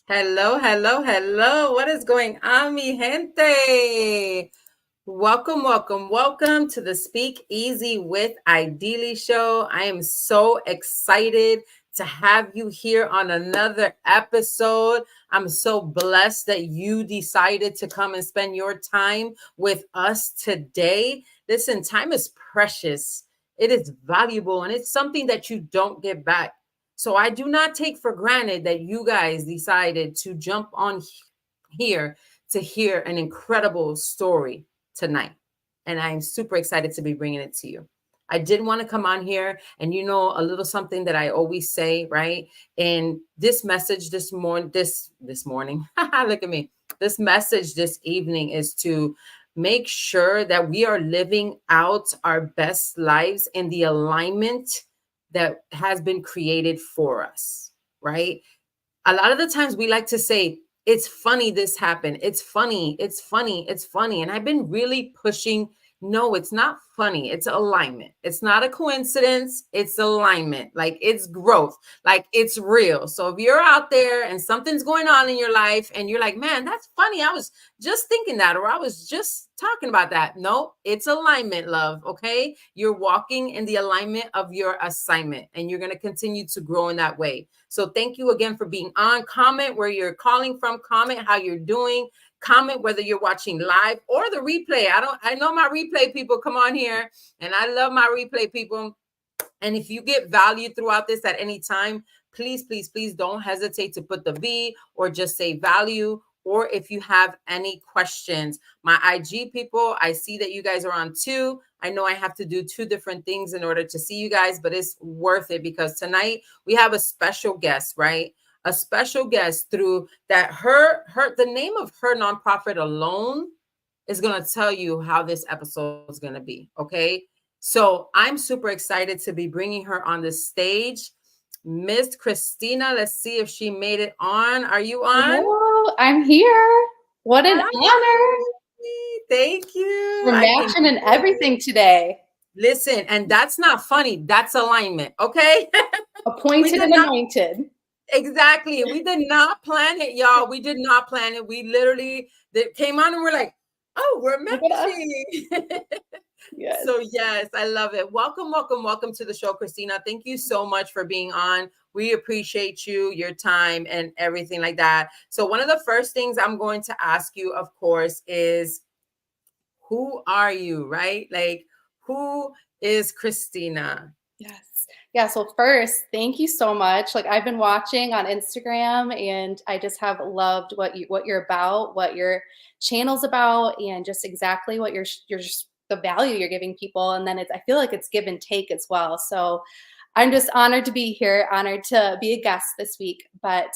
Hello, hello, hello. What is going on, mi gente? Welcome, welcome, welcome to the Speak Easy with Idylli show. I am so excited to have you here on another episode. I'm so blessed that you decided to come and spend your time with us today. Listen, time is precious. It is valuable and it's something that you don't get back. So I do not take for granted that you guys decided to jump on here to hear an incredible story tonight. And I'm super excited to be bringing it to you. I did want to come on here and a little something that I always say, right? And this message this morning, look at me. This message this evening is to make sure that we are living out our best lives in the alignment that has been created for us, right? A lot of the times we like to say, it's funny this happened. It's funny. It's funny. It's funny. And I've been really pushing. No, it's not funny. It's alignment. It's not a coincidence. It's alignment. Like it's growth. Like it's real. So if you're out there and something's going on in your life and you're like, man, that's funny. I was just thinking that, or I was just talking about that. No, it's alignment, love. Okay. You're walking in the alignment of your assignment and you're going to continue to grow in that way. So thank you again for being on. Comment where you're calling from, comment how you're doing, comment whether you're watching live or the replay. I know my replay people come on here and I love my replay people. And if you get value throughout this at any time, please, please, please don't hesitate to put the V or just say value. Or if you have any questions, my IG people, I see that you guys are on too. I know I have to do two different things in order to see you guys, but it's worth it because tonight we have a special guest, right? A special guest through that the name of her nonprofit alone is going to tell you how this episode is going to be. Okay. So I'm super excited to be bringing her on the stage. Miss Christina, let's see if she made it on. Are you on? Hello, I'm here. What an honor. Thank you. We're matching and everything today. Listen, and that's not funny. That's alignment. Okay. Appointed and anointed. Exactly. We did not plan it, y'all. We did not plan it. We literally came on and we're like, oh, we're matching. Yes. So yes, I love it. Welcome, welcome, welcome to the show, Christina. Thank you so much for being on. We appreciate you, your time, and everything like that. So one of the first things I'm going to ask you, of course, is who are you, right? Like, who is Christina? Yes. Yeah. So first, thank you so much. Like I've been watching on Instagram and I just have loved what you're about, what your channel's about, and just exactly what you're the value you're giving people. And then I feel like it's give and take as well. So I'm just honored to be here, honored to be a guest this week. But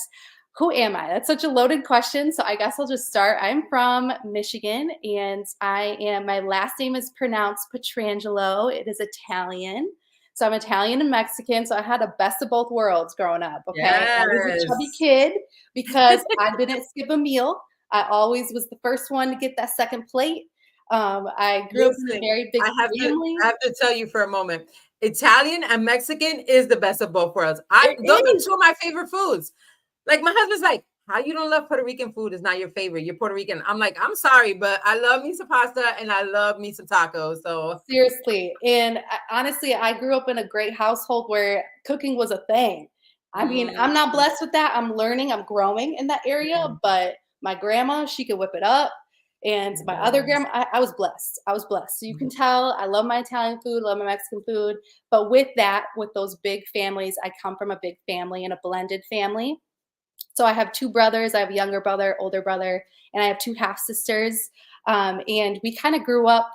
who am I? That's such a loaded question. So I guess I'll just start. I'm from Michigan and my last name is pronounced Petrangelo. It is Italian. So I'm Italian and Mexican. So I had a best of both worlds growing up. Okay. Yes. I was a chubby kid because I didn't skip a meal. I always was the first one to get that second plate. I grew up in a very big family. I have to tell you for a moment. Italian and Mexican is the best of both worlds. Those are two of my favorite foods. Like my husband's like, how you don't love Puerto Rican food is not your favorite. You're Puerto Rican. I'm like, I'm sorry, but I love me some pasta and I love me some tacos. So seriously. And honestly, I grew up in a great household where cooking was a thing. I mean, I'm not blessed with that. I'm learning, I'm growing in that area, but my grandma, she could whip it up. And my other grandma, I was blessed. I was blessed. So you can tell I love my Italian food, love my Mexican food. But with that, with those big families, I come from a big family and a blended family. So I have two brothers. I have a younger brother, older brother, and I have two half sisters. And we kind of grew up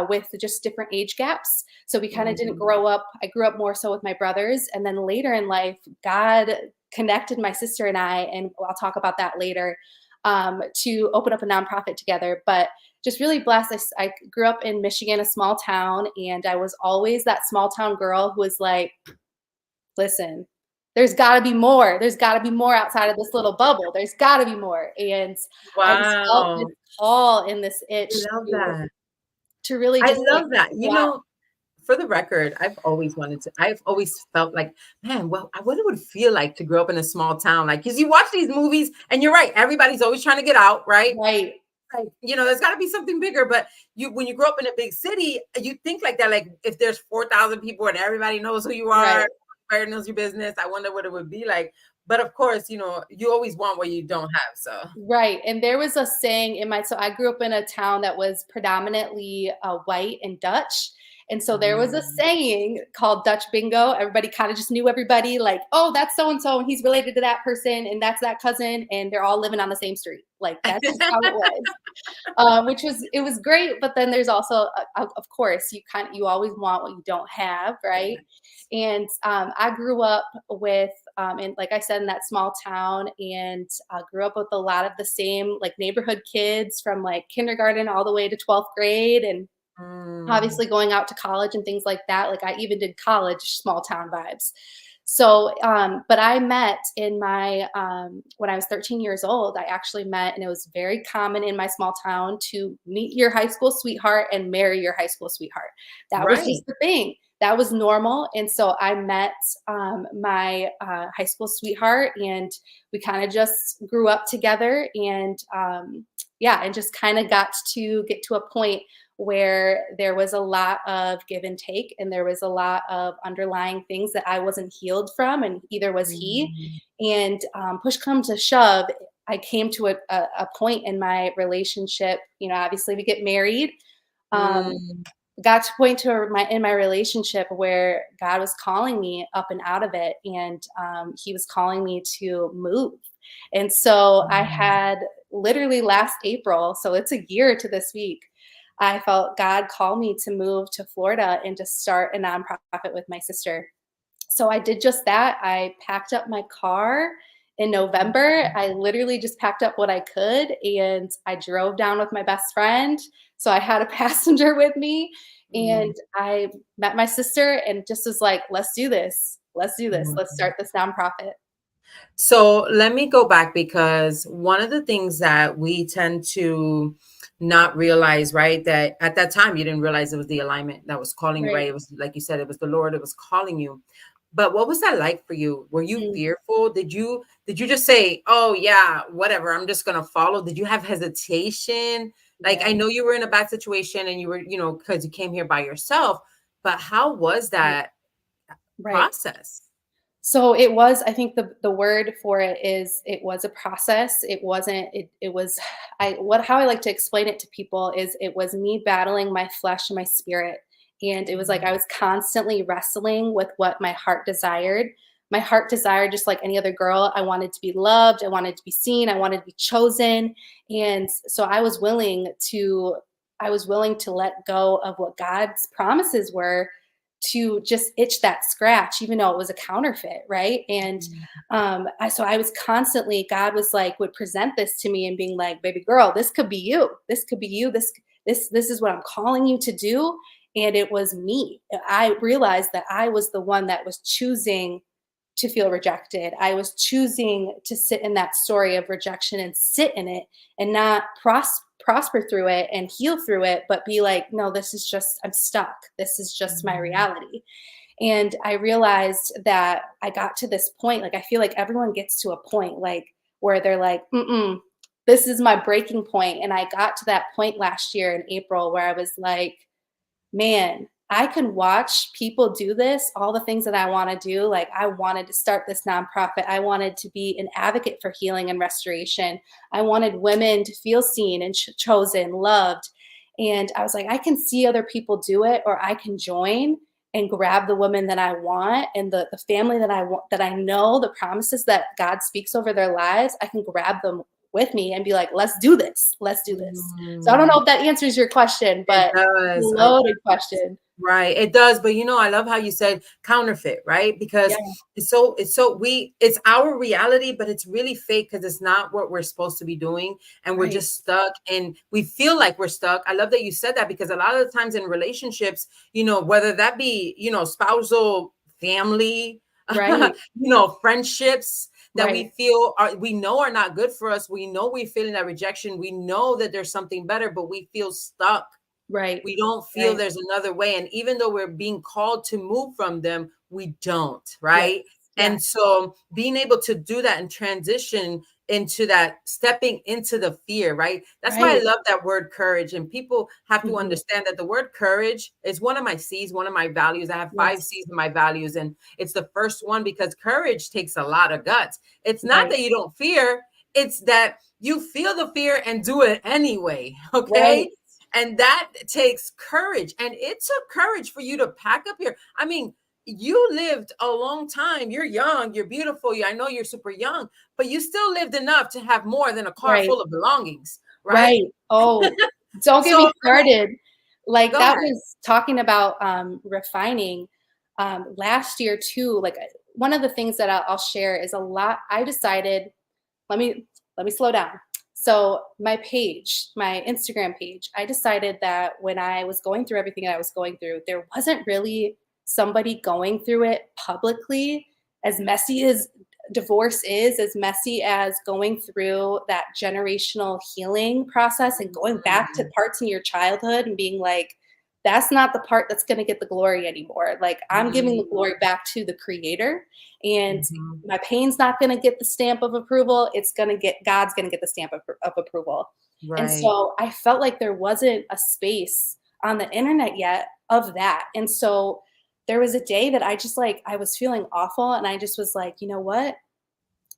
with just different age gaps. So we kind of didn't grow up. I grew up more so with my brothers. And then later in life, God connected my sister and I, and I'll talk about that later, to open up a nonprofit together. But just really blessed. I grew up in Michigan, a small town, and I was always that small town girl who was like, listen, there's got to be more. There's got to be more outside of this little bubble. There's got to be more. And I just felt this call and this itch to really just I love that. for the record, I've always felt like, man, well, I wonder what it would feel like to grow up in a small town. Like, because you watch these movies and you're right, everybody's always trying to get out, right? Right. Like, there's got to be something bigger. But when you grow up in a big city, you think like that. Like, if there's 4,000 people and everybody knows who you are, Right. everybody knows your business, I wonder what it would be like. But of course, you always want what you don't have. So, Right. And there was a saying so I grew up in a town that was predominantly white and Dutch. And so there was a mm. saying called Dutch bingo. Everybody kind of just knew everybody, like, oh, that's so and so, and he's related to that person, and that's that cousin, and they're all living on the same street. Like, that's just how it was. It was great. But then there's also, of course, you always want what you don't have, right? And I grew up with, and like I said, in that small town, and grew up with a lot of the same like neighborhood kids from like kindergarten all the way to 12th grade, and Mm. obviously going out to college and things like that. Like I even did college, small town vibes. So, but I met when I was 13 years old, I actually met, and it was very common in my small town to meet your high school sweetheart and marry your high school sweetheart. That was Right. just the thing. That was normal. And so I met my high school sweetheart, and we kind of just grew up together, and yeah, and just kind of got to get to a point where there was a lot of give and take, and there was a lot of underlying things that I wasn't healed from, and either was he. Mm. And push come to shove, I came to a point in my relationship. Obviously we get married. Um, Mm. got to a point in my relationship where God was calling me up and out of it, and He was calling me to move. And so I Mm. had literally last April, so it's a year to this week, I felt God call me to move to Florida and to start a nonprofit with my sister. So I did just that. I packed up my car in November. I literally just packed up what I could, and I drove down with my best friend. So I had a passenger with me, Mm. and I met my sister and just was like, let's do this. Let's do this. Let's Mm. start this nonprofit. So let me go back, because one of the things that we tend to not realize, right, that at that time you didn't realize it was the alignment that was calling you, Right. right? It was like you said, it was the Lord that was calling you. But what was that like for you? Were you Mm, fearful? Did you just say, "Oh yeah, whatever, I'm just gonna follow"? Did you have hesitation? Like, I yeah. know you were in a bad situation and you were, because you came here by yourself, but how was Right. that Right. process? So it was, I think the word for it is, it was a process. It wasn't, it was, how I like to explain it to people is, it was me battling my flesh and my spirit. And it was like I was constantly wrestling with what my heart desired. My heart desired, just like any other girl, I wanted to be loved, I wanted to be seen, I wanted to be chosen. And so I was willing to let go of what God's promises were, to just itch that scratch, even though it was a counterfeit, right? And so I was constantly, God was like, would present this to me and being like, baby girl, this could be you. This could be you. This is what I'm calling you to do. And it was me. I realized that I was the one that was choosing to feel rejected. I was choosing to sit in that story of rejection and sit in it, and not prosper through it and heal through it, but be like, no, this is just, I'm stuck. This is just my Mhm. reality. And I realized that I got to this point, like, I feel like everyone gets to a point like where they're like, this is my breaking point. And I got to that point last year in April where I was like, man, I can watch people do this, all the things that I want to do. Like, I wanted to start this nonprofit. I wanted to be an advocate for healing and restoration. I wanted women to feel seen and chosen, loved. And I was like, I can see other people do it, or I can join and grab the women that I want, and the family that I want, that I know the promises that God speaks over their lives. I can grab them with me and be like, let's do this. Let's do this. So I don't know Mm. if that answers your question, It but does. loaded question. Right. It does. But I love how you said counterfeit, right? Because Yeah, it's our reality, but it's really fake because it's not what we're supposed to be doing. And we're right, just stuck and we feel like we're stuck. I love that you said that, because a lot of the times in relationships, whether that be, spousal, family, right, friendships that right, we know are not good for us. We know we're feeling that rejection. We know that there's something better, but we feel stuck. Right. We don't feel there's another way. And even though we're being called to move from them, we don't, Yes. right? And so being able to do that and transition into that, stepping into the fear, right? That's why I love that word courage. And people have to understand that the word courage is one of my C's, one of my values. I have 5 C's in my values. And it's the first one because courage takes a lot of guts. It's not that you don't fear, it's that you feel the fear and do it anyway. Okay. And that takes courage. And it took courage for you to pack up here. I mean, you lived a long time. You're young, you're beautiful. I know you're super young, but you still lived enough to have more than a car full of belongings, right? Oh, don't get me started. Like that ahead. was talking about refining last year too. Like one of the things that I'll share is a lot. I decided, let me slow down. So my page, my Instagram page, I decided that when I was going through everything that I was going through, there wasn't really somebody going through it publicly, as messy as divorce is, as messy as going through that generational healing process and going back to parts in your childhood and being like, that's not the part that's going to get the glory anymore. Like I'm giving the glory back to the creator, and my pain's not going to get the stamp of approval. It's going to get, God's going to get the stamp of approval. And so I felt like there wasn't a space on the internet yet of that. And so there was a day that I just like, I was feeling awful. And I just was like, you know what?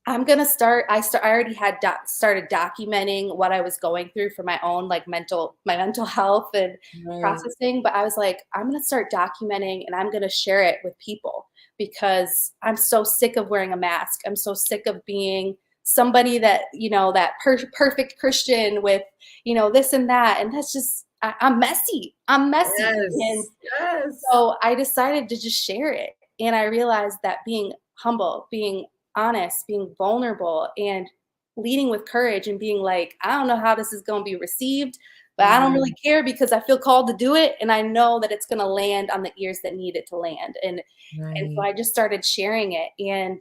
I'm going to start. I already had started documenting what I was going through for my own like my mental health and processing. But I was like, I'm going to start documenting and I'm going to share it with people because I'm so sick of wearing a mask. I'm so sick of being somebody that, you know, that perfect Christian with, you know, this and that. And that's just, I'm messy. I'm messy. And so I decided to just share it. And I realized that being humble, being honest, being vulnerable, and leading with courage and being like, I don't know how this is going to be received, but I don't really care because I feel called to do it. And I know that it's going to land on the ears that need it to land. And so I just started sharing it. And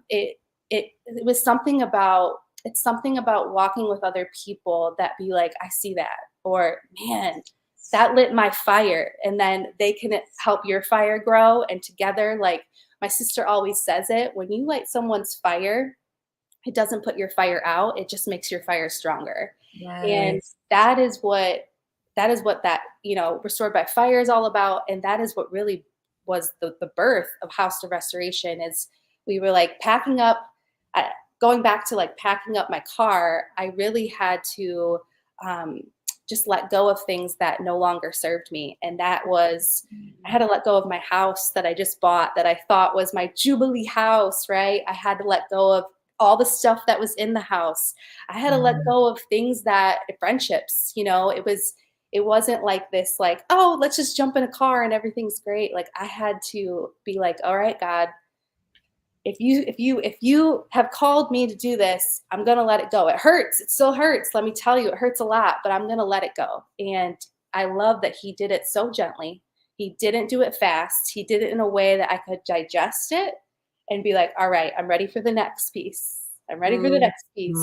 it was something about, it's something about walking with other people that be like, I see that, or man, that lit my fire. And then they can help your fire grow. And together, like, my sister always says it, when you light someone's fire, it doesn't put your fire out. It just makes your fire stronger. And that is what that, you know, Restored by Fire is all about. And that is what really was the birth of House of Restoration. Is we were like packing up, going back to like packing up my car. I really had to just let go of things that no longer served me. And that was, I had to let go of my house that I just bought that I thought was my Jubilee house, right? I had to let go of all the stuff that was in the house. I had to let go of things that, friendships, you know, it wasn't like this, like, oh, let's just jump in a car and everything's great. Like I had to be like, all right, God, if you have called me to do this, I'm going to let it go. It hurts. It still hurts. Let me tell you, it hurts a lot, but I'm going to let it go. And I love that he did it so gently. He didn't do it fast. He did it in a way that I could digest it and be like, all right, I'm ready for the next piece. I'm ready for the next piece.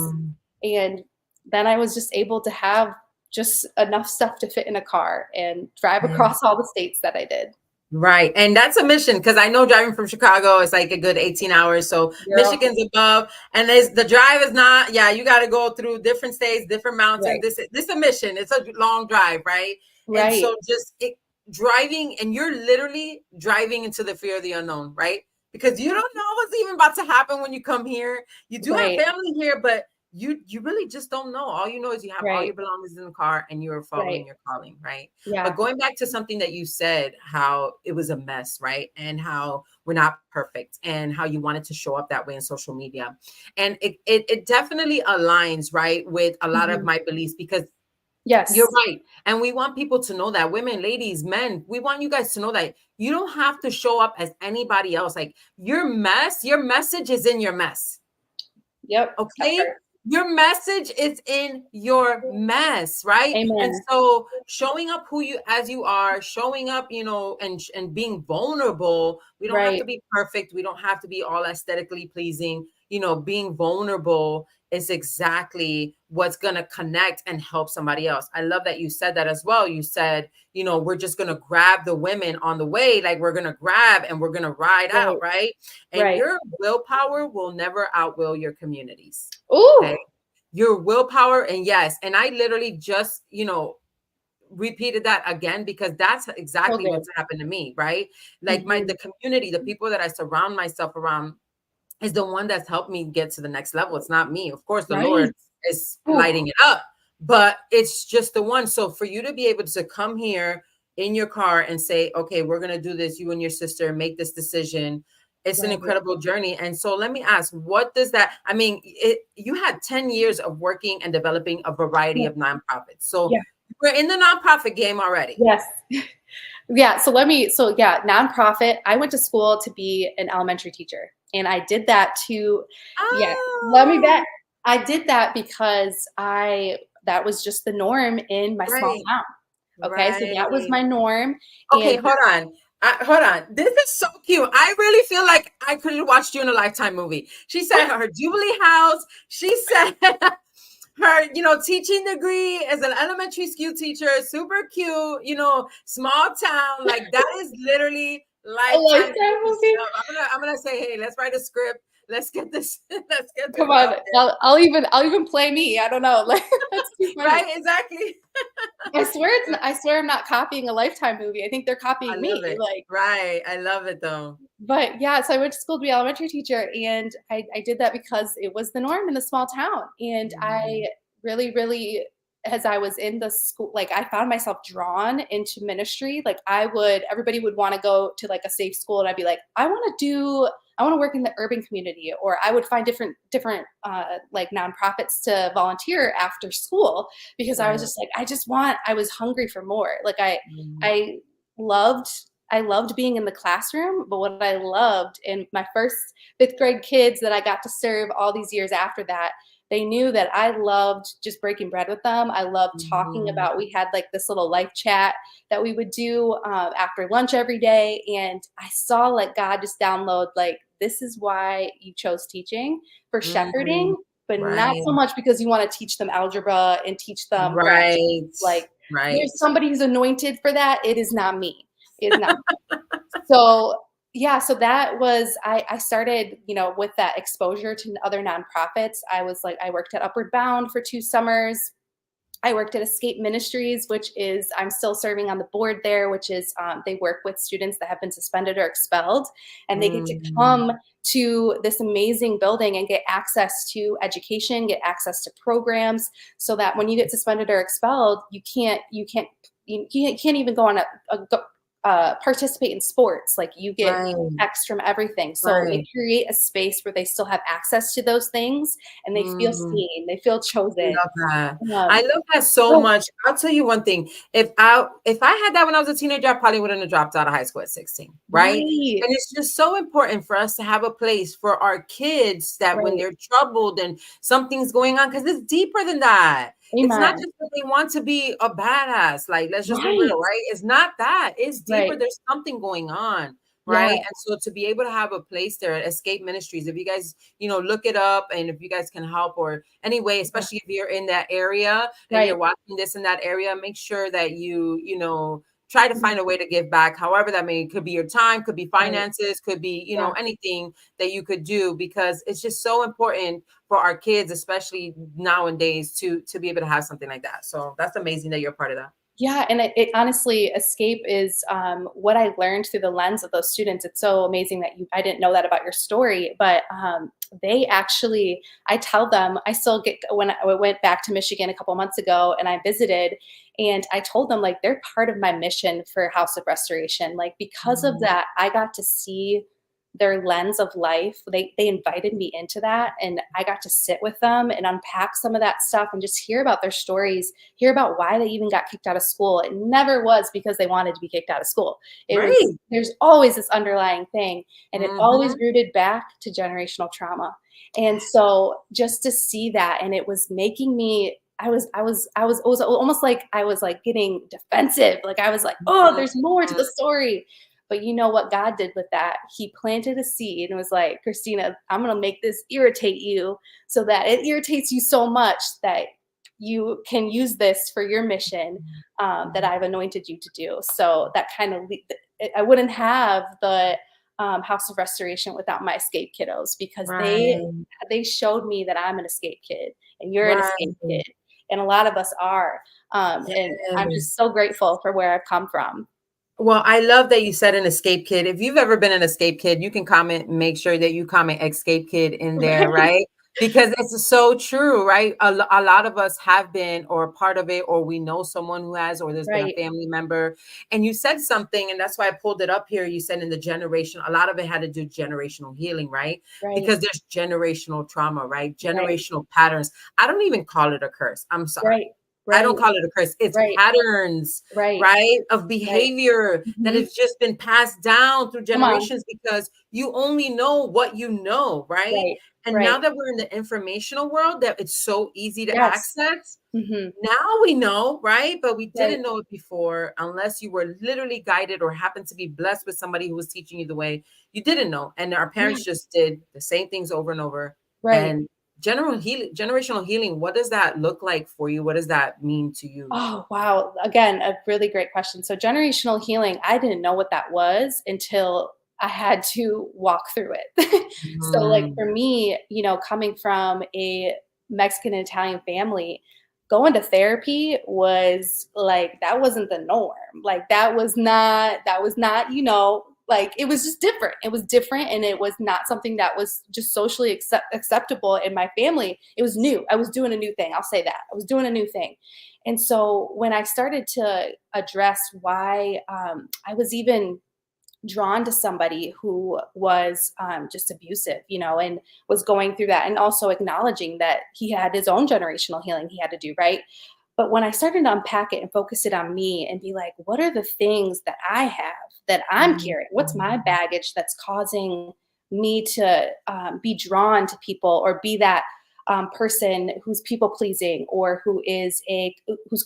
And then I was just able to have just enough stuff to fit in a car and drive across all the states that I did. Right. And that's a mission, because I know driving from Chicago is like a good 18 hours. So Michigan's above, and the drive is not, you got to go through different states, different mountains. This is a mission. It's a long drive. Right. And so just driving, and you're literally driving into the fear of the unknown, right? Because you don't know what's even about to happen when you come here. You do have family here, but you really just don't know. All you know is you have all your belongings in the car and you're following your calling, right? But going back to something that you said, how it was a mess, right? And how we're not perfect, and how you wanted to show up that way in social media. And it definitely aligns, right, with a lot of my beliefs, because you're right. And we want people to know that, women, ladies, men, we want you guys to know that you don't have to show up as anybody else. Like your message is in your mess. Okay. Your message is in your mess, right? Amen. And so showing up as you are, showing up, you know, and being vulnerable. We don't have to be perfect. We don't have to be all aesthetically pleasing. being vulnerable is exactly what's going to connect and help somebody else. I love that you said that as well. You said, we're just going to grab the women on the way, like we're going to grab and we're going to ride out, right? And Right. your willpower will never outwill your communities. Ooh. Okay. Your willpower. And yes, and I literally just, repeated that again, because that's exactly what's happened to me, right? Like the community, the people that I surround myself around is the one that's helped me get to the next level. It's not me. Of course, the Lord is lighting it up, but it's just the one. So for you to be able to come here in your car and say, okay, we're going to do this, you and your sister make this decision. It's an incredible journey. And so let me ask, what does that, I mean, you had 10 years of working and developing a variety of nonprofits. So we're in the nonprofit game already. Yes. Yeah. So nonprofit. I went to school to be an elementary teacher, and I did that I did that because that was just the norm in my small town. Okay. So that was my norm. Okay. Hold on. This is so cute. I really feel like I could have watched you in a Lifetime movie. She said her Jubilee house. She said her, teaching degree as an elementary school teacher, super cute, small town. Like that is literally Lifetime movie. I'm gonna say, hey, let's write a script. Let's get this. Come on, I'll even play me. I don't know. Like that's too funny. Right? Exactly. I swear I'm not copying a Lifetime movie. I think they're copying me. Like right. I love it though. But yeah, so I went to school to be an elementary teacher, and I did that because it was the norm in the small town. And I really, really, as I was in the school, like I found myself drawn into ministry. Like everybody would want to go to like a safe school, and I'd be like, I want to work in the urban community, or I would find different like nonprofits to volunteer after school, because I was just like, I was hungry for more. Like I loved being in the classroom, but what I loved in my first 5th grade kids that I got to serve all these years after that, they knew that I loved just breaking bread with them. I loved talking about, we had like this little life chat that we would do after lunch every day. And I saw like God just download, like, this is why you chose teaching for shepherding, but not so much because you want to teach them algebra and teach them like there's somebody who's anointed for that. It is not me. It is not me. So that was, I started, with that exposure to other nonprofits. I worked at Upward Bound for 2 summers. I worked at Escape Ministries, which is, I'm still serving on the board there, which is, they work with students that have been suspended or expelled, and they get to come to this amazing building and get access to education, get access to programs, so that when you get suspended or expelled, you can't even go on participate in sports. Like you get X from everything. So they create a space where they still have access to those things, and they feel seen, they feel chosen. I love that so much. I'll tell you one thing. If I had that when I was a teenager, I probably wouldn't have dropped out of high school at 16. Right. And it's just so important for us to have a place for our kids that when they're troubled and something's going on, because it's deeper than that. Amen. It's not just that they want to be a badass. Like, let's just be real, right? It's not that. It's deeper. There's something going on, right? And so to be able to have a place there at Escape Ministries, if you guys, look it up, and if you guys can help, or anyway, especially if you're in that area and you're watching this in that area, make sure that you try to find a way to give back. However that may, could be your time, could be finances, could be, anything that you could do, because it's just so important for our kids, especially nowadays, to be able to have something like that. So that's amazing that you're part of that. Yeah. And it honestly, Escape is what I learned through the lens of those students. It's so amazing that I didn't know that about your story, but they actually, I tell them, I still get, when I went back to Michigan a couple months ago and I visited, and I told them, like, they're part of my mission for House of Restoration. Like, because of that, I got to see their lens of life. They invited me into that, and I got to sit with them and unpack some of that stuff and just hear about their stories, hear about why they even got kicked out of school. It never was because they wanted to be kicked out of school. It was, there's always this underlying thing, and it always rooted back to generational trauma. And so just to see that, and it was making me, it was almost like I was like getting defensive. Like I was like, oh, there's more to the story. But you know what God did with that? He planted a seed and was like, Christina, I'm going to make this irritate you so that it irritates you so much that you can use this for your mission that I've anointed you to do. So that kind of, I wouldn't have the House of Restoration without my escape kiddos, because Right. they showed me that I'm an escape kid and you're an Right. escape kid. And a lot of us are. And I'm just Yes. so grateful for where I've come from. Well, I love that you said an escape kid. If you've ever been an escape kid, you can comment, make sure that you comment escape kid in there, Right. right? Because it's so true, right? A lot of us have been or a part of it, or we know someone who has, or there's been a Right. family member. And you said something, and that's why I pulled it up here. You said in the generation, a lot of it had to do generational healing, right? Right. Because there's generational trauma, right? Right. Generational patterns. I don't even call it a curse. I'm sorry. Right. I Right. don't call it a curse. It's Right. patterns, Right. right, of Right. behavior that Mhm. has just been passed down through Come on. generations because you only know what you know, right? Right. And Right. now that we're in the informational world that it's so easy to Yes. access, Mhm. now we know, right? But we Right. didn't know it before unless you were literally guided or happened to be blessed with somebody who was teaching you the way. You didn't know. And our Yeah. parents just did the same things over and over. Right. And generational healing, what does that look like for you? What does that mean to you? Oh, wow. Again, a really great question. So generational healing, I didn't know what that was until I had to walk through it. So like Mm, for me, coming from a Mexican and Italian family, going to therapy was like that wasn't the norm. Like that was not, like it was just different. It was different, and it was not something that was just socially acceptable in my family. It was new. I was doing a new thing. I'll say that. I was doing a new thing. And so when I started to address why I was even drawn to somebody who was just abusive, and was going through that, and also acknowledging that he had his own generational healing he had to do, right? But when I started to unpack it and focus it on me and be like, what are the things that I have that I'm mm, carrying? What's my baggage that's causing me to be drawn to people, or be that person who's people pleasing, or who's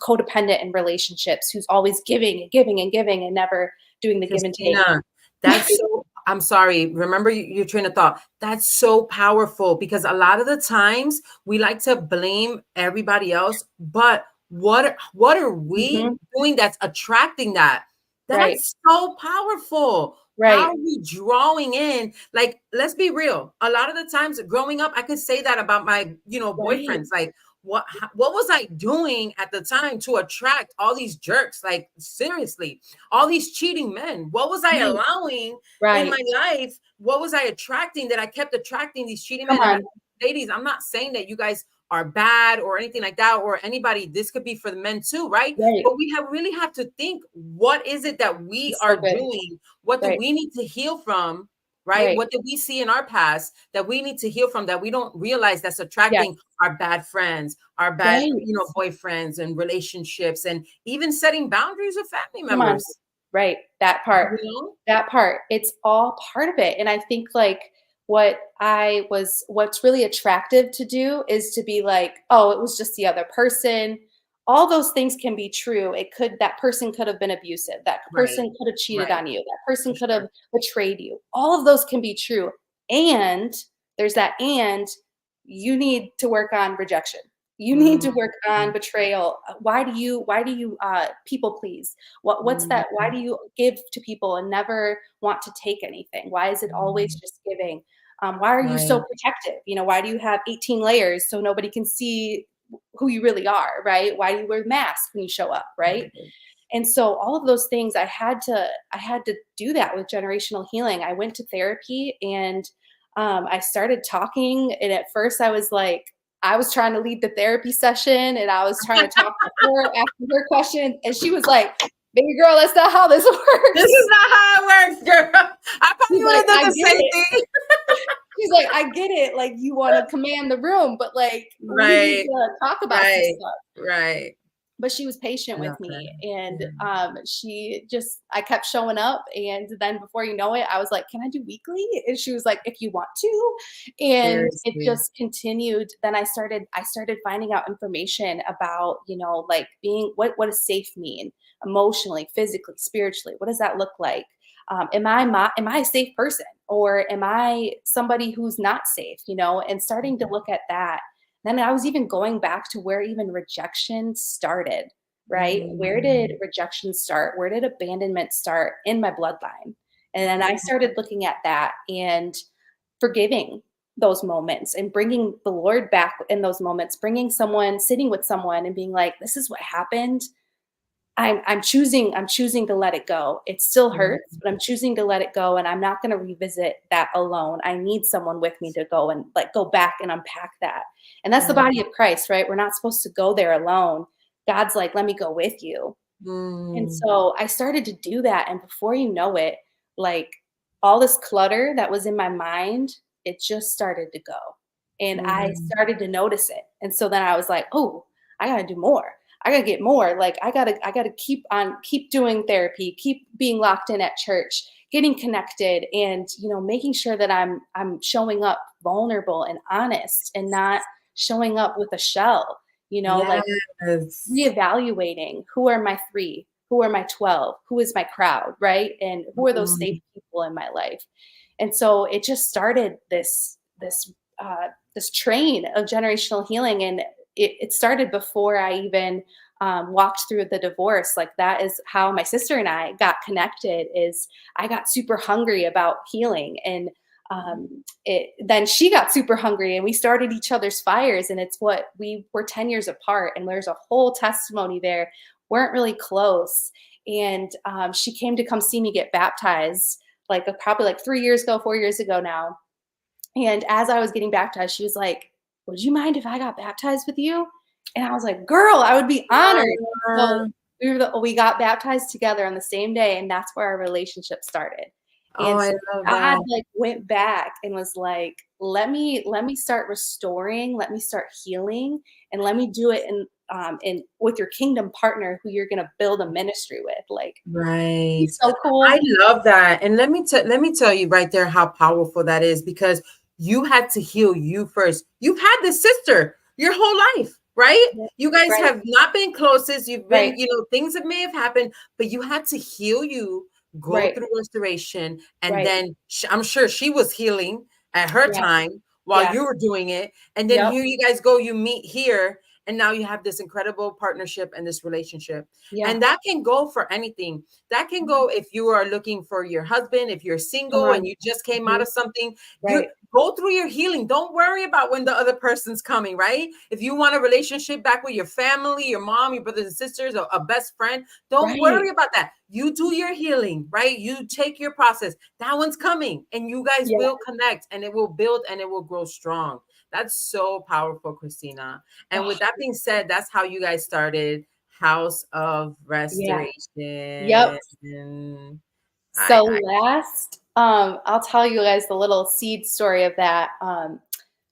codependent in relationships, who's always giving and giving and giving and never doing the give and take. Christina, that's so, I'm sorry. Remember your train of thought. That's so powerful because a lot of the times we like to blame everybody else, but what are we Hmm. doing that's attracting that? Right. That's so powerful. How Right. are we drawing in? Like, let's be real. A lot of the times growing up, I could say that about my, Right. boyfriends. Like, what was I doing at the time to attract all these jerks? Like, seriously, all these cheating men. What was I Right. allowing in Right. my life? What was I attracting that I kept attracting these cheating Come men? And on. ladies, I'm not saying that you guys are bad or anything like that, or anybody. This could be for the men too, right? Right. But we really have to think, what is it that we It's are so good. doing? What do Right. we need to heal from? Right? Right. What did we see in our past that we need to heal from, that we don't realize that's attracting Yes. our bad friends, our bad, Right. boyfriends and relationships, and even setting boundaries with family Come on. members, Right. That you part. know? That part. It's all part of it. And I think like what's really attractive to do is to be like, oh, it was just the other person. All those things can be true. That person could have been abusive. That Right. person could have cheated Right. on you. That person For could have sure. betrayed you. All of those can be true. And there's that, and you need to work on rejection. You need to Mm, work on betrayal. Why do you people please? What's mm, that? Why do you give to people and never want to take anything? Why is it always mm. just giving? Why are you so Right. protective? Why do you have 18 layers so nobody can see who you really are, right? Why do you wear masks when you show up, right? Right. And so all of those things I had to do that with generational healing. I went to therapy, and I started talking, and at first I was trying to lead the therapy session, and I was trying to talk to her, asking her questions, and she was like, "Baby girl, that's not how this This works." is not how it works, girl. I probably She's would like, have done "I the get same it." thing. She's like, "I get it. Like you want to command the room, but like we need Right. to talk about some Right. stuff." Right. But she was patient I with love that. me, and Yeah. I kept showing up, and then before you know it, I was like, can I do weekly? And she was like, if you want to. And it Seriously. just continued. Then I started finding out information about, like being, what does safe mean emotionally, physically, spiritually? What does that look like? am I a safe person, or am I somebody who's not safe, and starting to look at that. Then I was even going back to where even rejection started, right? Where did Mm. rejection start? Where did abandonment start in my bloodline? And then I started looking at that and forgiving those moments and bringing the Lord back in those moments, sitting with someone and being like, this is what happened. I'm choosing to let it go. It still hurts, but I'm choosing to let it go, and I'm not going to revisit that alone. I need someone with me to go and go back and unpack that. And that's the Mm. body of Christ, right? We're not supposed to go there alone. God's like, let me go with you. And Mm. so I started to do that, and before you know it, like, all this clutter that was in my mind, it just started to go. And I Mm. started to notice it. And so then I was like, "Oh, I got to do more. I got to get more. Like, I got to keep doing therapy, keep being locked in at church, getting connected, and, making sure that I'm showing up vulnerable and honest, and not showing up with a shell, like Yes. reevaluating, who are my 3, who are my 12, who is my crowd, right? And who are those safe Mm. people in my life? And so it just started this train of generational healing, and it started before I even walked through the divorce. Like, that is how my sister and I got connected. Is I got super hungry about healing, and then she got super hungry, and we started each other's fires. And it's what we were 10 years apart, and there's a whole testimony there. Weren't really close, and she came to come see me get baptized, probably 3 years ago, 4 years ago now. And as I was getting baptized, she was like, would you mind if I got baptized with you? And I was like, girl, I would be honored. So Ah. we got baptized together on the same day, and that's where our relationship started. Oh, And I so love God that. went back and was like, let me start restoring, let me start healing, and let me do it in with your kingdom partner who you're gonna build a ministry with. Like, Right. he's so I cool. love that. And let me tell you right there how powerful that is, because you had to heal you first. You've had this sister your whole life, right? You guys Right, have not been closest. You've been, right, things that may have happened, but you had to heal you, go right, through restoration, and right. then I'm sure she was healing at her Yeah, time while yeah. you were doing it. And then Yep. here you guys go, you meet here, and now you have this incredible partnership and this relationship. Yeah. And that can go for anything. That can go if you are looking for your husband, if you're Come single and on. you just came out Mhm. of something, you Right, go through your healing. Don't worry about when the other person's coming, right? If you want a relationship back with your family, your mom, your brothers and sisters, or a best friend, don't right. worry about that. You do your healing, right? You take your process. That one's coming, and you guys Yeah. will connect, and it will build and it will grow strong. That's so powerful, Christina. And Oh, with that being said, that's how you guys started House of yeah. Yep. Restoration. So I I'll tell you guys the little seed story of that.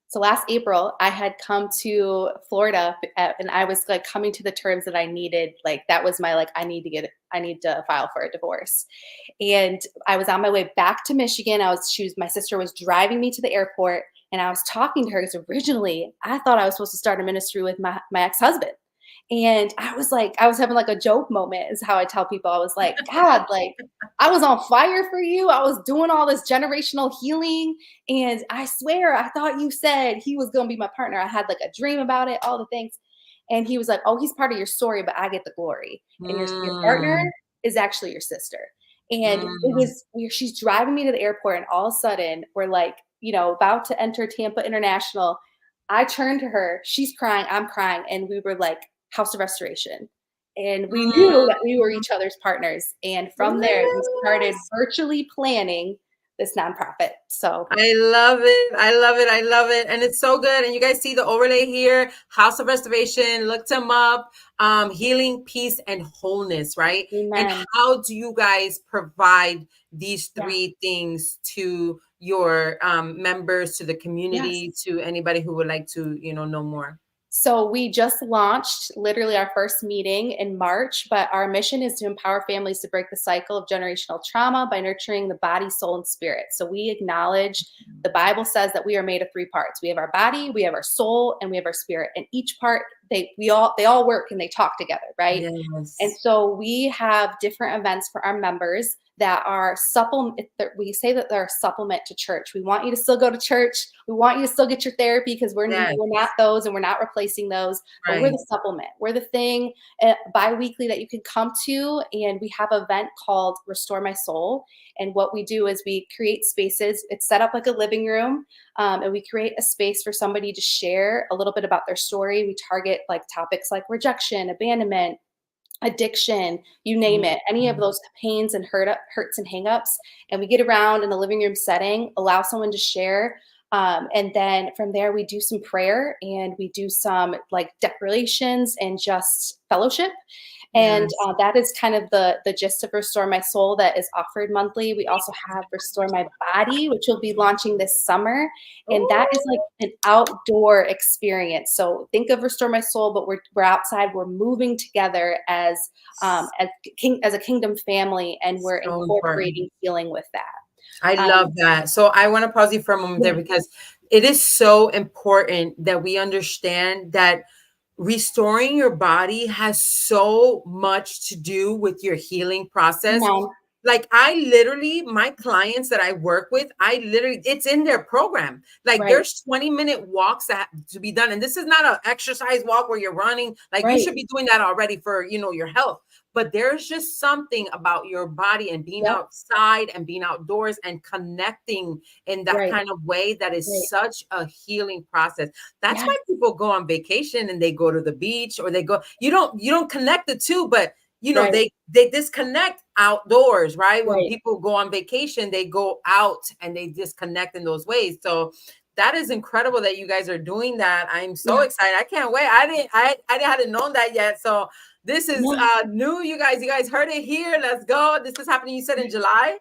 So last April, I had come to Florida, and I was coming to the terms that I needed, that was my, I need to file for a divorce. And I was on my way back to Michigan. My sister was driving me to the airport, and I was talking to her because originally I thought I was supposed to start a ministry with my ex-husband. And I was having a joke moment, is how I tell people. I was like, God, I was on fire for you. I was doing all this generational healing. And I swear, I thought you said he was going to be my partner. I had a dream about it, all the things. And he was like, oh, he's part of your story, but I get the glory. And your partner mm, is actually your sister. And it mm, was where she's driving me to the airport, and all of a sudden we're about to enter Tampa International. I turned to her, she's crying, I'm crying, and we were like, House of Restoration. And we knew that we were mm. each other's partners. And from there, we started Yes. virtually planning this nonprofit. So I love it. I love it. I love it. And it's so good. And you guys see the overlay here, House of Restoration, look them up, healing, peace, and wholeness, right? And amen. how do you guys provide these Yeah. three things to your members, to the community, Yes. to anybody who would like to, know more? So we just launched literally our first meeting in March, but our mission is to empower families to break the cycle of generational trauma by nurturing the body, soul, and spirit. So we acknowledge the Bible says that we are made of 3 parts. We have our body, we have our soul, and we have our spirit. And each part they all work and they talk together, right? And Yes. so we have different events for our members that are supplement. We say that they're a supplement to church. We want you to still go to church. We want you to still get your therapy because Yes. we're not those and we're not replacing those, but we're Right. the supplement. We're the thing bi-weekly that you can come to. And we have an event called Restore My Soul. And what we do is we create spaces. It's set up like a living room. And we create a space for somebody to share a little bit about their story. We target like topics like rejection, abandonment, addiction, you name it, any of Mhm. those pains and hurts and hangups. And we get around in the living room setting, allow someone to share. And then from there, we do some prayer and we do some like declarations and just fellowship. And Yes. that is kind of the gist of Restore My Soul that is offered monthly. We also have Restore My Body, which will be launching this summer. And that is like Ooh. an outdoor experience. So think of Restore My Soul, but we're outside. We're moving together as a kingdom family, and we're So important. incorporating healing with that. I Um, love that. So I want to pause you for a moment there yeah, because it is so important that we understand that restoring your body has so much to do with your healing come process. on, Like I literally, my clients that I work with, I literally, it's in their program. Like right, there's 20-minute walks that have to be done. And this is not an exercise walk where you're running. Like you right, should be doing that already for, your health. But there's just something about your body and being yep, outside and being outdoors and connecting in that right, kind of way that is right, such a healing process. That's yes, why people go on vacation and they go to the beach or they go, you don't connect the two, but right, they disconnect outdoors, right? When right, people go on vacation, they go out and they disconnect in those ways. So that is incredible that you guys are doing that. I'm so yeah, excited. I can't wait. I hadn't known that yet. So this is yeah. new, you guys. You guys heard it here. Let's go. This is happening. You said in July.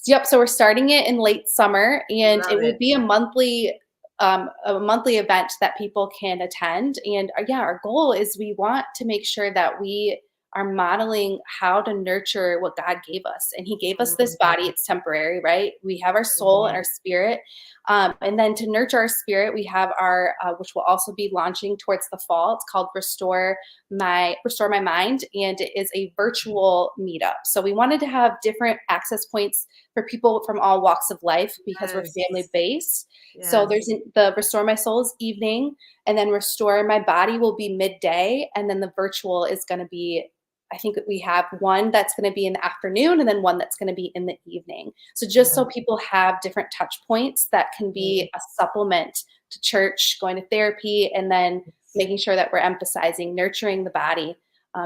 Yep, so we're starting it in late summer, and Love it will it. be a monthly event that people can attend. And yeah, our goal is we want to make sure that we are modeling how to nurture what God gave us. And He gave us this body; it's temporary, right? We have our soul and our spirit, and then to nurture our spirit, we have our which will also be launching towards the fall. It's called Restore My Mind, and it is a virtual meetup. So we wanted to have different access points for people from all walks of life because we're family Yes. based. So Yes. there's the Restore My Soul is evening, and then Restore My Body will be midday, and then the virtual is going to be. I think that we have one that's going to be in the afternoon and then one that's going to be in the evening. So just so people have different touch points that can be a supplement to church, going to therapy, and then making sure that we're emphasizing nurturing the body.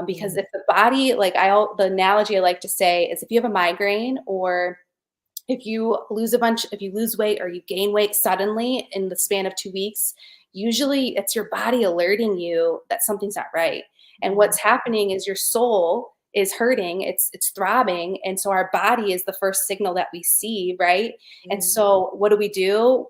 Because if the body, the analogy I like to say is if you have a migraine or if you lose weight or you gain weight suddenly in the span of 2 weeks, usually it's your body alerting you that something's not right. And what's happening is your soul is hurting, it's throbbing. And so our body is the first signal that we see, right? And so what do?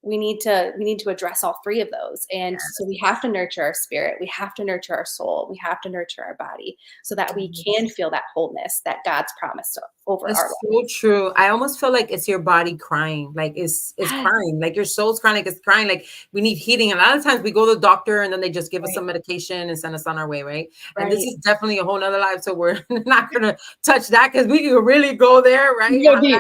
We need to address all three of those. And so we have to nurture our spirit, we have to nurture our soul, we have to nurture our body so that we can feel that wholeness that God's promised over our That's life. so true. I almost feel like it's your body crying, like it's Yes, crying, like your soul's crying, like it's crying, like we need healing. And a lot of times we go to the doctor and then they just give us right, some medication and send us on our way, right? And this right. is definitely a whole nother life, so we're not gonna touch that because we can really go there, right? You go deep.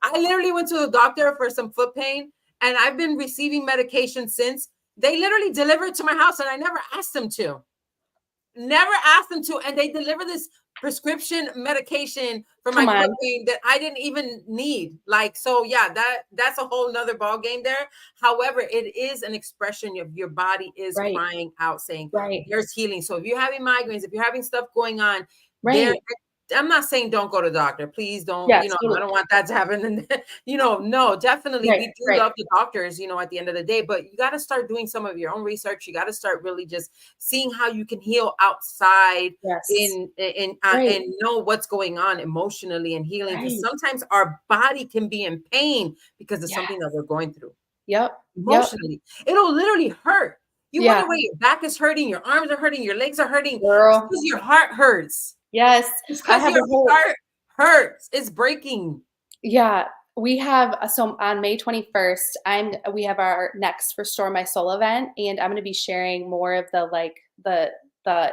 I literally went to the doctor for some foot pain, and I've been receiving medication since. They literally delivered it to my house, and I never asked them to. Never asked them to, and they deliver this prescription medication for my Come foot on. pain that I didn't even need. Like, so yeah, that's a whole nother ball game there. However, it is an expression of your body is Right, crying out saying right, there's healing. So if you're having migraines, if you're having stuff going on, there, right. I'm not saying don't go to the doctor. Please don't, Yes, I totally. don't want that to happen. And no, definitely Right, we do right. love the doctors, at the end of the day, but you got to start doing some of your own research. You got to start really just seeing how you can heal outside Yes. and Right, know what's going on emotionally and healing, because right. sometimes our body can be in pain because of Yeah. something that we're going through Yep, yep. emotionally. It'll literally hurt. You Yeah, wonder why your back is hurting, your arms are hurting, your legs are hurting. It's girl. because your heart hurts. Yes. It's I because have your a whole heart hurts. It's breaking. Yeah, we have so on May 21st, we have our next Restore My Soul event, and I'm going to be sharing more of the the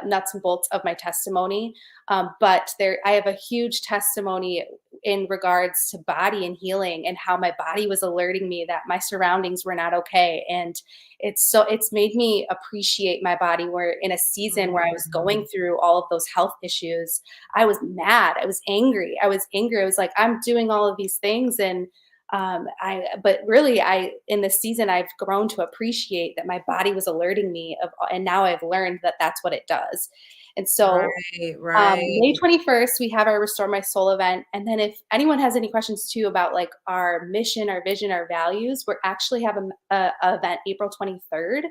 nuts and bolts of my testimony. But I have a huge testimony in regards to body and healing, and how my body was alerting me that my surroundings were not okay. And it's made me appreciate my body. Where in a season where I was going through all of those health issues, I was mad. I was angry. I was like, I'm doing all of these things. And but really, in this season, I've grown to appreciate that my body was alerting me and now I've learned that that's what it does. And so, May 21st, we have our Restore My Soul event. And then if anyone has any questions too about like our mission, our vision, our values, we actually have a event April 23rd.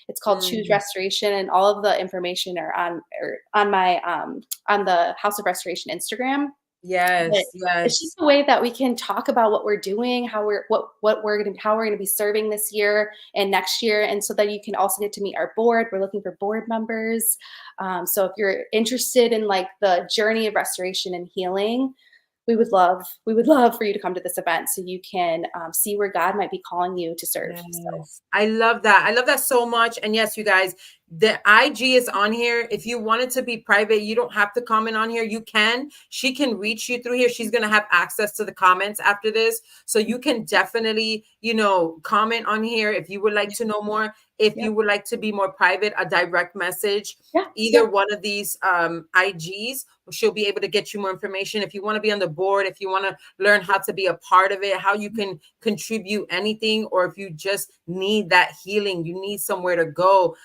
It's called Choose Restoration, and all of the information are on my on the House of Restoration Instagram. Yes, But yes. it's just a way that we can talk about what we're doing, how we're gonna be serving this year and next year, and so that you can also get to meet our board. We're looking for board members. So if you're interested in like the journey of restoration and healing, we would love for you to come to this event so you can see where God might be calling you to serve. Yes. So. I love that. I love that so much. And yes, you guys, the IG is on here. If you want it to be private, you don't have to comment on here. You can. She can reach you through here. She's going to have access to the comments after this. So you can definitely, comment on here if you would like to know more. If you would like to be more private, a direct message, either one of these IGs, she'll be able to get you more information. If you want to be on the board, if you want to learn how to be a part of it, how you can contribute anything, or if you just need that healing, you need somewhere to go,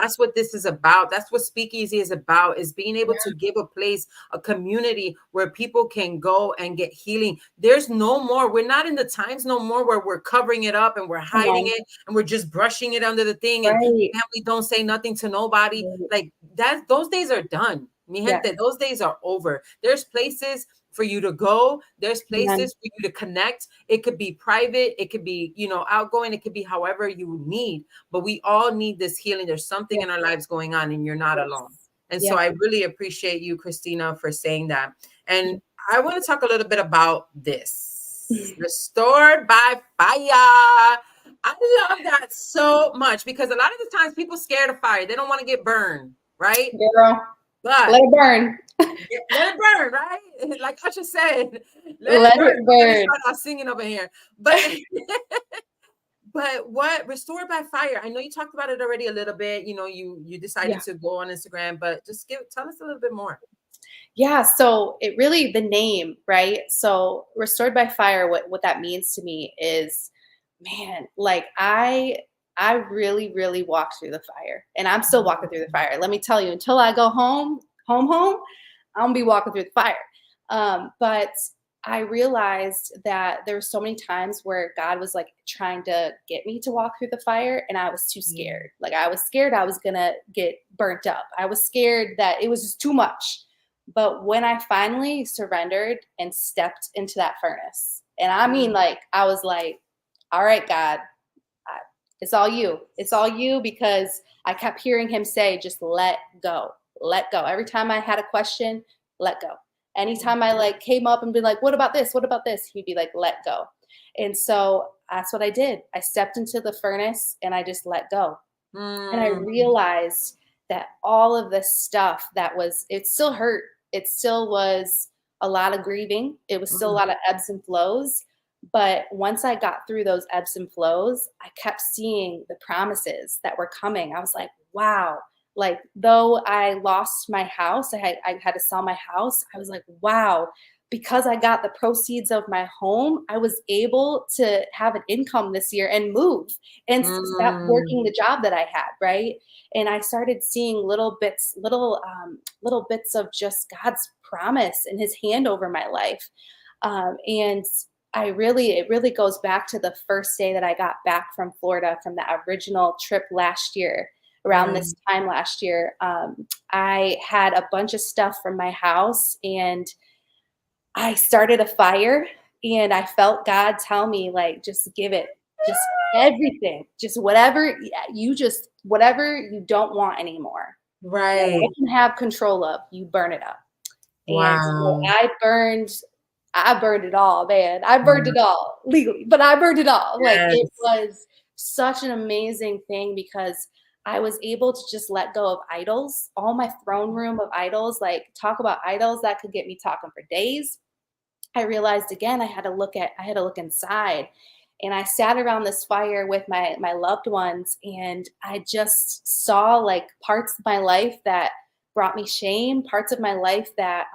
that's what this is about. That's what SpeakEasy is about, is being able to give a place, a community where people can go and get healing. There's no more. We're not in the times no more where we're covering it up and we're hiding it and we're just brushing it under the thing and family don't say nothing to nobody. Like that, those days are done. Mi gente, those days are over. There's places for you to go. There's places for you to connect. It could be private. It could be, outgoing. It could be however you need. But we all need this healing. There's something in our lives going on, and you're not alone. And so I really appreciate you, Christina, for saying that. And I want to talk a little bit about this. Restored by fire. I love that so much, because a lot of the times people scared of fire. They don't want to get burned, right? Girl, but let it burn. Let it burn, right? Like Usher said, let it burn. I'm singing over here. But but what Restored by Fire? I know you talked about it already a little bit. You decided to go on Instagram, but just tell us a little bit more. Yeah, so it really, the name, right? So Restored by Fire, what that means to me is, man, like I really, really walked through the fire, and I'm still walking through the fire. Let me tell you, until I go home, I'm gonna be walking through the fire. But I realized that there were so many times where God was like trying to get me to walk through the fire, and I was too scared. Like I was scared I was gonna get burnt up. I was scared that it was just too much. But when I finally surrendered and stepped into that furnace, and I mean, like, I was like, all right, God, it's all you. It's all you, because I kept hearing him say, just let go, let go. Every time I had a question, let go. Anytime I like came up and be like, what about this? What about this? He'd be like, let go. And so that's what I did. I stepped into the furnace and I just let go. And I realized that all of this stuff it still hurt. It still was a lot of grieving. It was still a lot of ebbs and flows. But once I got through those ebbs and flows, I kept seeing the promises that were coming. I was like, wow. Like, though I lost my house, I had to sell my house. I was like, wow, because I got the proceeds of my home, I was able to have an income this year and move and stop working the job that I had, right? And I started seeing little bits of just God's promise and his hand over my life. And it really goes back to the first day that I got back from Florida from the original trip last year. Around this time last year, I had a bunch of stuff from my house, and I started a fire, and I felt God tell me, like, just give it, just everything, just whatever you don't want anymore. Right. That I can have control of, you burn it up. Wow. And so I burned it all, man. I burned it all legally, but I burned it all. Yes. Like, it was such an amazing thing, because I was able to just let go of idols, all my throne room of idols, like talk about idols that could get me talking for days. I realized again I had to look inside. And I sat around this fire with my loved ones, and I just saw like parts of my life that brought me shame, parts of my life that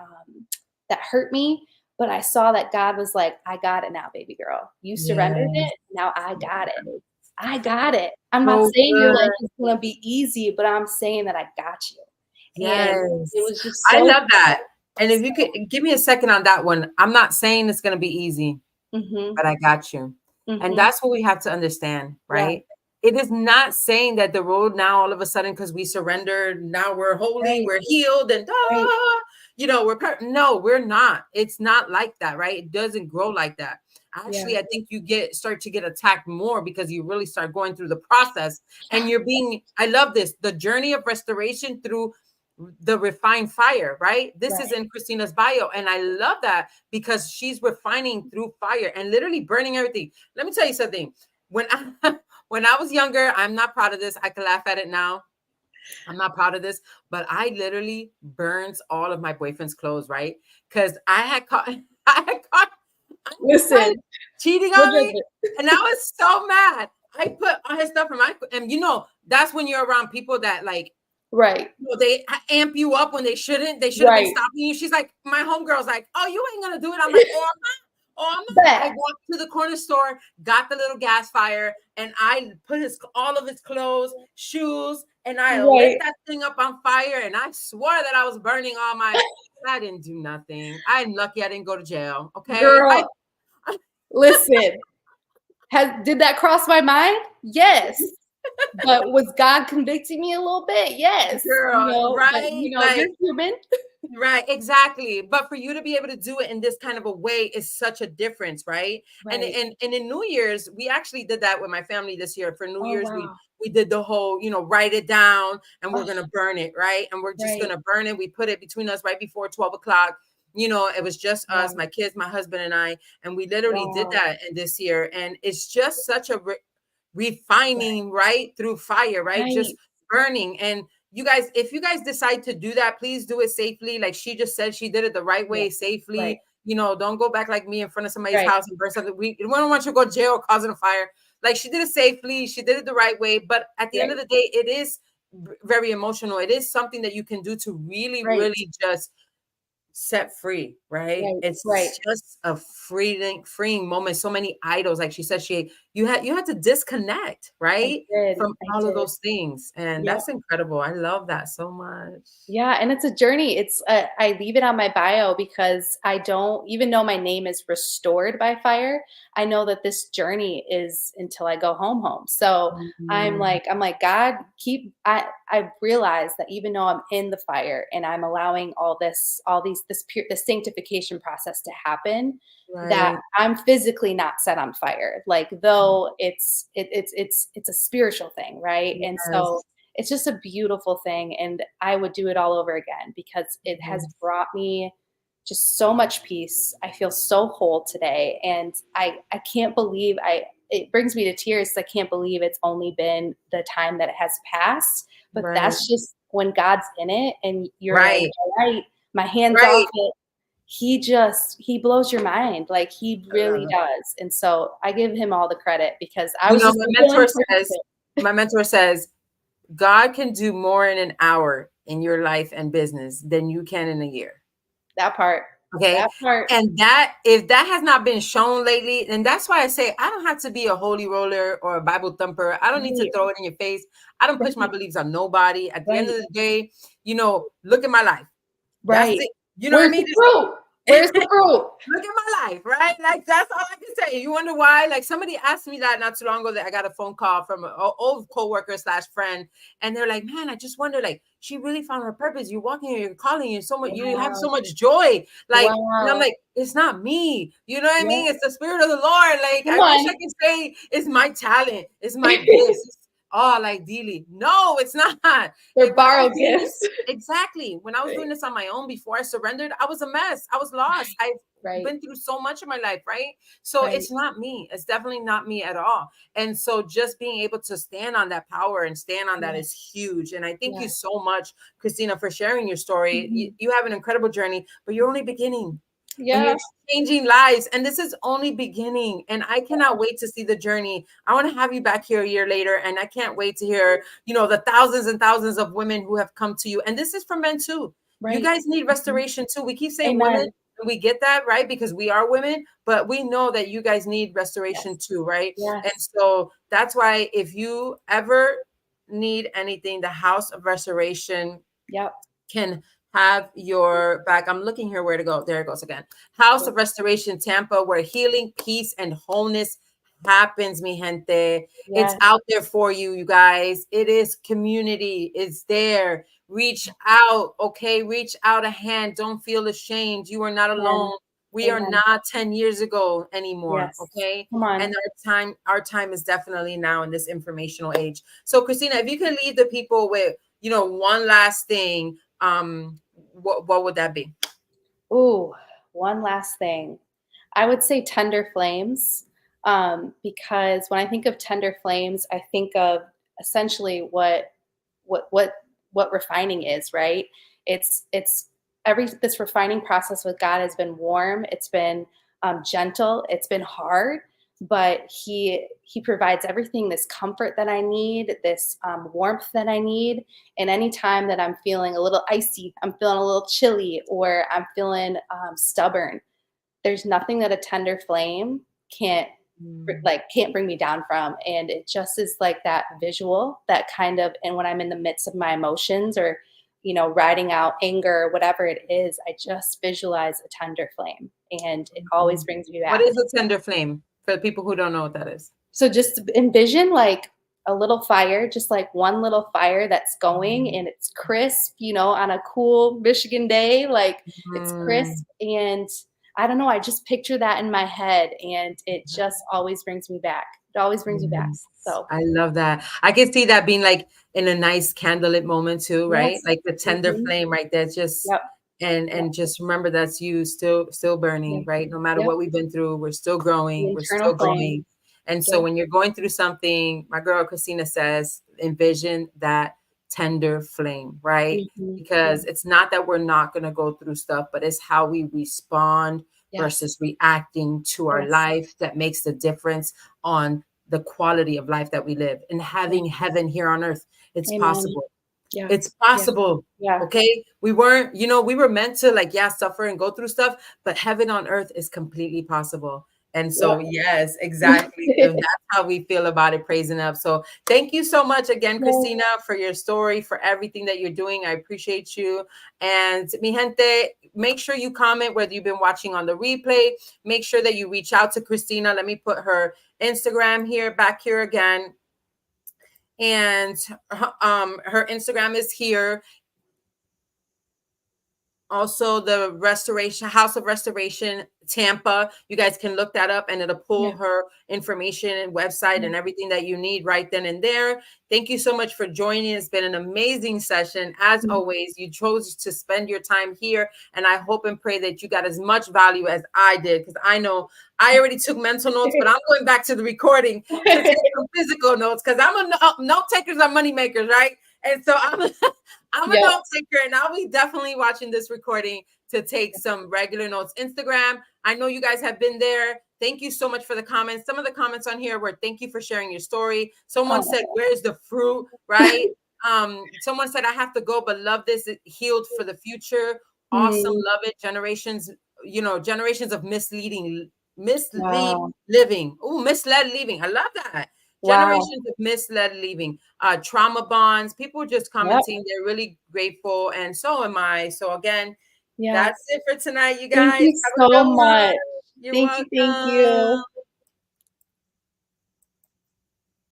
hurt me. But I saw that God was like, I got it now, baby girl. You surrendered Yes. it. Now I got it. I got it. I'm not So saying you're like, good. it's gonna be easy, but I'm saying that I got you. And it Yes. was just I so love that. And if you so could give me a second on that one, I'm not saying it's going to be easy, mhm, but I got you. And mhm. that's what we have to understand, Yeah, right? It is not saying that the road now all of a sudden, because we surrendered, now we're holy, right, we're healed, and right. no, we're not. It's not like that, right? It doesn't grow like that. Yeah. Actually, I think you start to get attacked more because you really start going through the process, and I love this, the journey of restoration through the refined fire, right? This is Right. in Christina's bio, and I love that because she's refining through fire and literally burning everything. Let me tell you something. When I when I was younger, I'm not proud of this. I can laugh at it now. I'm not proud of this, but I literally burns all of my boyfriend's clothes, right? Because I had caught I had caught guys Listen, cheating no on me, judgment. and I was so mad. I put all his stuff in my, and that's when you're around people that like, Right, they amp you up when they shouldn't. They should have been right. stopping you. She's like, my homegirl's like, oh, you ain't gonna do it. I'm like, oh, I'm not. Oh, I'm not. I Bet. walked to the corner store, got the little gas fire, and I put all of his clothes, shoes, and I lit Right. that thing up on fire. And I swore that I was burning all my. I didn't do nothing. I'm lucky I didn't go to jail. Okay, Girl, listen, did that cross my mind? Yes. But was God convicting me a little bit? Yes. girl, But right? you're Like, human. right, exactly. But for you to be able to do it in this kind of a way is such a difference, right? And Right. and in New Year's, we actually did that with my family this year. For New Oh, Year's, wow. we did the whole, write it down and we're Oh, gonna burn it, right? And we're just right. gonna burn it. We put it between us right before 12 o'clock. It was just us, Wow. my kids, my husband, and I, and we literally did Wow. that in this year. And it's just such a Right. refining, right, through fire, right? Just Right. burning. And you guys, if you guys decide to do that, please do it safely. Like she just said, she did it the right Yeah. way, Right. safely. Don't go back like me in front of somebody's Right. house and burn something. We don't want you to go to jail causing a fire. Like she did it safely, she did it the right way. But at the end of Right. the day, it is very emotional. It is something that you can do to really, Right. really just set free, right? Right. Right. It's just a freeing moment. So many idols, like she said, you had to disconnect, I right, did. from I all of did. those things, and Yep. that's incredible. I love that so much. Yeah, and it's a journey. I leave it on my bio because I don't even though my name is restored by fire, I know that this journey is until I go home. So Mhm. I'm like, God, I realize that even though I'm in the fire and I'm allowing this sanctification process to happen, that Right. I'm physically not set on fire. Like though it's a spiritual thing, right? And so Yes. it's just a beautiful thing, and I would do it all over again because it has Yes. brought me just so much peace. I feel so whole today, and I can't believe I it brings me to tears. I can't believe it's only been the time that it has passed, but Right. that's just when God's in it and you're like, Right. all right, my hands off Right. it. He blows your mind. Like he I love really it. does. And so I give him all the credit because I was just My a mentor willing says, participant. God can do more in an hour in your life and business than you can in a year. That part. Okay. That part. And that, if that has not been shown lately, and that's why I say I don't have to be a holy roller or a Bible thumper. I don't need to Right. throw it in your face. I don't push my Right. beliefs on nobody. At the end Right. of the day, look at my life. That's Right. it. You know what I Where's mean? the fruit? Where's the fruit? Look at my life, right? Like that's all I can say. You wonder why? Like somebody asked me that not too long ago. That I got a phone call from an old coworker slash friend, and they're like, "Man, I just wonder, like, she really found her purpose. You're walking here, you're calling, you so much, you have so Wow. much joy." Like, and I'm Wow. like, "It's not me. You know what I Yep. mean? It's the spirit of the Lord." Like, Come I wish on. I could say it's my talent, it's my gifts. all ideally. No, it's not. They're When I was borrowed doing gifts. this, exactly. When I was doing this on my own before I surrendered, I was a mess. I was lost. I've Right. been through so much in my life, right? So Right. it's not me. It's definitely not me at all. And so just being able to stand on that power and stand on that Yeah. is huge. And I thank you Yeah. so much, Christina, for sharing your story. Mhm. You have an incredible journey, but you're only beginning and Yeah. you're changing lives. And this is only beginning. And I cannot wait to see the journey. I want to have you back here a year later. And I can't wait to hear, the thousands and thousands of women who have come to you. And this is for men too. You Right. guys need restoration too. We keep saying women, Amen. and we get that, right? Because we are women, but we know that you guys need restoration Yes. too, right? And Yes. so that's why if you ever need anything, the House of Restoration Yep. can have your back. I'm looking here where to go. There it goes again. House of Restoration Tampa, where healing, peace, and wholeness happens, mi gente. It's Yes. out there for you, you guys. It is community. It's there. Reach out, okay? Reach out a hand. Don't feel ashamed. You are not alone. Amen. We are Amen. not 10 years ago anymore, Yes. okay? Come on. And our time is definitely now in this informational age. So Christina, if you can leave the people with, one last thing, what would that be? Ooh, one last thing. I would say tender flames, because when I think of tender flames, I think of essentially what what what refining is, right? It's every this refining process with God has been warm, it's been gentle, it's been hard, but He provides everything, this comfort that I need, this warmth that I need. And anytime that I'm feeling a little icy, I'm feeling a little chilly, or I'm feeling stubborn, there's nothing that a tender flame can't can't bring me down from. And it just is like that visual, that kind of, and when I'm in the midst of my emotions, or riding out anger, whatever it is, I just visualize a tender flame, and it always brings me What back. is a tender flame for the people who don't know what that is? So just envision like a little fire, just like one little fire that's going, and it's crisp, on a cool Michigan day, like it's Mm. crisp. And I don't know, I just picture that in my head, and it just always brings me back. It always brings me back. Yes. So, I love that. I can see that being like in a nice candlelit moment too, right? yes. Like the tender Mhm. flame right there. Just Yep. Yep. and just remember that's you still burning, Yep. right? No matter Yep. what we've been through, we're still The growing, we're internal still flame. growing. And so Yep. when you're going through something, my girl Christina says, envision that tender flame, right? Mhm. Yeah. Because it's not that we're not going to go through stuff, but it's how we respond Yes. versus reacting to our Yes. life that makes the difference on the quality of life that we live and Yeah. having heaven here on earth. It's Amen. possible. Yeah. It's Yeah. possible. Yeah. Okay. We weren't, we were meant to like, suffer and go through stuff, but heaven on earth is completely possible. And so, yes, exactly. Yep. And that's how we feel about it, praising up. So thank you so much again, Christina, for your story, for everything that you're doing. I appreciate you. And mi gente, make sure you comment whether you've been watching on the replay. Make sure that you reach out to Christina. Let me put her Instagram back here again. And her Instagram is here. Also, the House of Restoration Tampa. You guys can look that up and it'll pull Yeah. her information and website and everything that you need right then and there. Thank you so much for joining. It's been an amazing session. As always, you chose to spend your time here, and I hope and pray that you got as much value as I did, because I know I already took mental notes, but I'm going back to the recording to take some physical notes, because I'm a note takers are money makers, right? And so I'm a Yep. note taker, and I'll be definitely watching this recording to take some regular notes. Instagram, I know you guys have been there. Thank you so much for the comments. Some of the comments on here were thank you for sharing your story. Someone said, where's the fruit, right? Someone said, I have to go, but love this. It healed for the future. Awesome. Love it. Generations of mislead Wow. living. Oh, misled living. I love that. Wow. Generations of misled living. Trauma bonds. People just commenting. They're really grateful. And so am I. So again, Yes. that's it for tonight, you Thank guys. you Have a so good one. much. You're Thank you. Thank you. welcome.